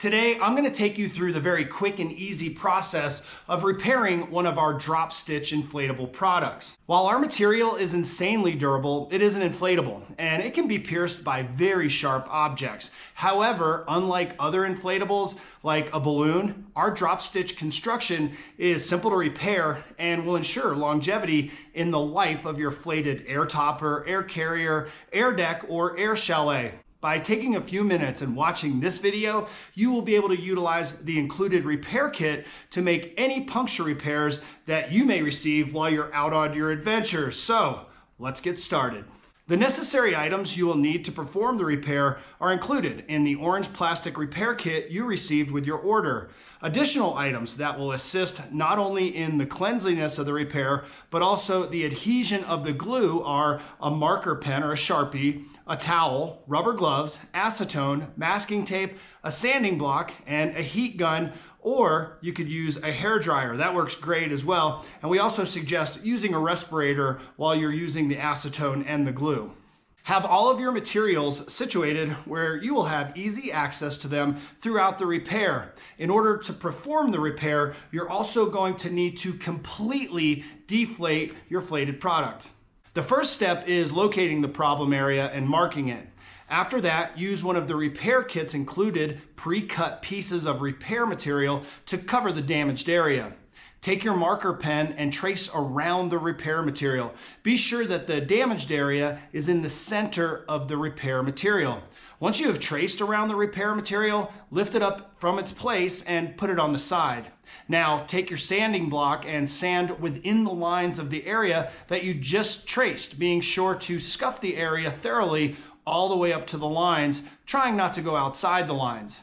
Today, I'm going to take you through the very quick and easy process of repairing one of our drop stitch inflatable products. While our material is insanely durable, it isn't inflatable, and it can be pierced by very sharp objects. However, unlike other inflatables like a balloon, our drop stitch construction is simple to repair and will ensure longevity in the life of your flated air topper, air carrier, air deck, or air chalet. By taking a few minutes and watching this video, you will be able to utilize the included repair kit to make any puncture repairs that you may receive while you're out on your adventure. So let's get started. The necessary items you will need to perform the repair are included in the orange plastic repair kit you received with your order. Additional items that will assist not only in the cleanliness of the repair, but also the adhesion of the glue are a marker pen or a Sharpie, a towel, rubber gloves, acetone, masking tape, a sanding block, and a heat gun, or you could use a hair dryer. That works great as well. And we also suggest using a respirator while you're using the acetone and the glue. Have all of your materials situated where you will have easy access to them throughout the repair. In order to perform the repair, you're also going to need to completely deflate your flated product. The first step is locating the problem area and marking it. After that, use one of the repair kit's included pre-cut pieces of repair material to cover the damaged area. Take your marker pen and trace around the repair material. Be sure that the damaged area is in the center of the repair material. Once you have traced around the repair material, lift it up from its place and put it on the side. Now, take your sanding block and sand within the lines of the area that you just traced, being sure to scuff the area thoroughly all the way up to the lines, trying not to go outside the lines.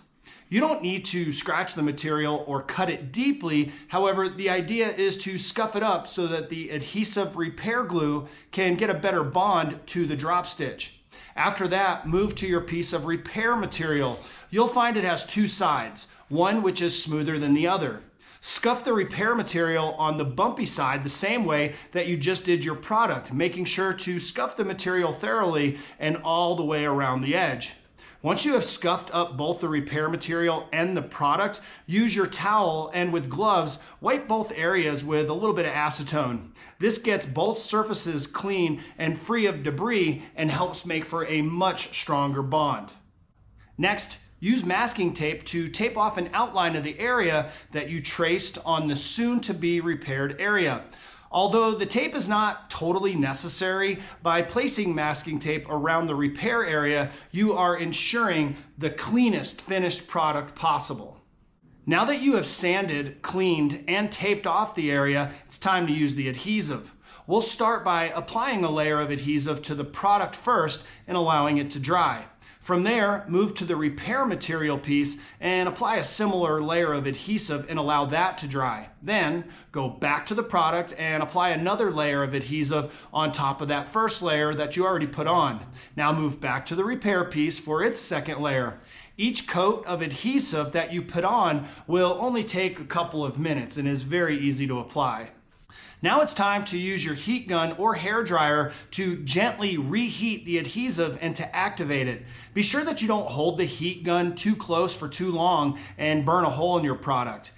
You don't need to scratch the material or cut it deeply. However, the idea is to scuff it up so that the adhesive repair glue can get a better bond to the drop stitch. After that, move to your piece of repair material. You'll find it has two sides, one which is smoother than the other. Scuff the repair material on the bumpy side the same way that you just did your product, making sure to scuff the material thoroughly and all the way around the edge. Once you have scuffed up both the repair material and the product, use your towel and with gloves, wipe both areas with a little bit of acetone. This gets both surfaces clean and free of debris and helps make for a much stronger bond. Next, use masking tape to tape off an outline of the area that you traced on the soon-to-be repaired area. Although the tape is not totally necessary, by placing masking tape around the repair area, you are ensuring the cleanest finished product possible. Now that you have sanded, cleaned, and taped off the area, it's time to use the adhesive. We'll start by applying a layer of adhesive to the product first and allowing it to dry. From there, move to the repair material piece and apply a similar layer of adhesive and allow that to dry. Then, go back to the product and apply another layer of adhesive on top of that first layer that you already put on. Now move back to the repair piece for its second layer. Each coat of adhesive that you put on will only take a couple of minutes and is very easy to apply. Now it's time to use your heat gun or hair dryer to gently reheat the adhesive and to activate it. Be sure that you don't hold the heat gun too close for too long and burn a hole in your product.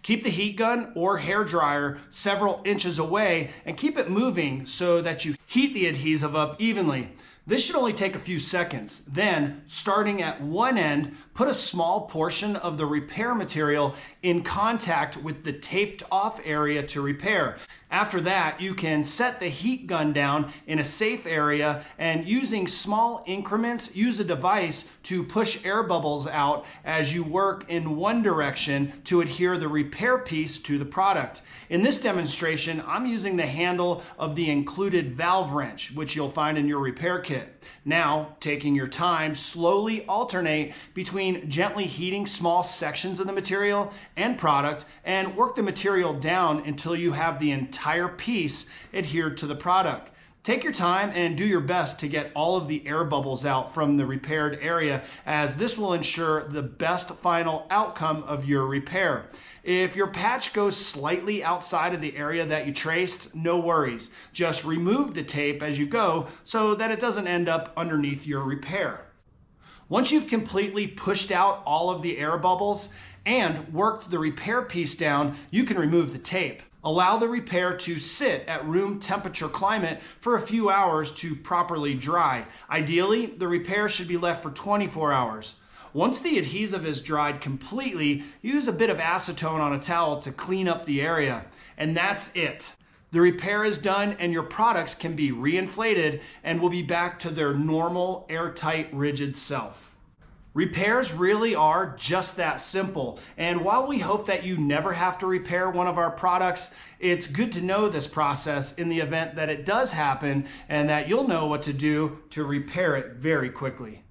Keep the heat gun or hair dryer several inches away and keep it moving so that you heat the adhesive up evenly. This should only take a few seconds. Then, starting at one end, put a small portion of the repair material in contact with the taped off area to repair. After that, you can set the heat gun down in a safe area and using small increments, use a device to push air bubbles out as you work in one direction to adhere the repair piece to the product. In this demonstration, I'm using the handle of the included valve wrench, which you'll find in your repair kit. Now, taking your time, slowly alternate between gently heating small sections of the material and product and work the material down until you have the entire piece adhered to the product. Take your time and do your best to get all of the air bubbles out from the repaired area, as this will ensure the best final outcome of your repair. If your patch goes slightly outside of the area that you traced, no worries. Just remove the tape as you go so that it doesn't end up underneath your repair. Once you've completely pushed out all of the air bubbles and worked the repair piece down, you can remove the tape. Allow the repair to sit at room temperature climate for a few hours to properly dry. Ideally, the repair should be left for 24 hours. Once the adhesive is dried completely, use a bit of acetone on a towel to clean up the area. And that's it. The repair is done and your products can be reinflated and will be back to their normal, airtight, rigid self. Repairs really are just that simple, and while we hope that you never have to repair one of our products, it's good to know this process in the event that it does happen and that you'll know what to do to repair it very quickly.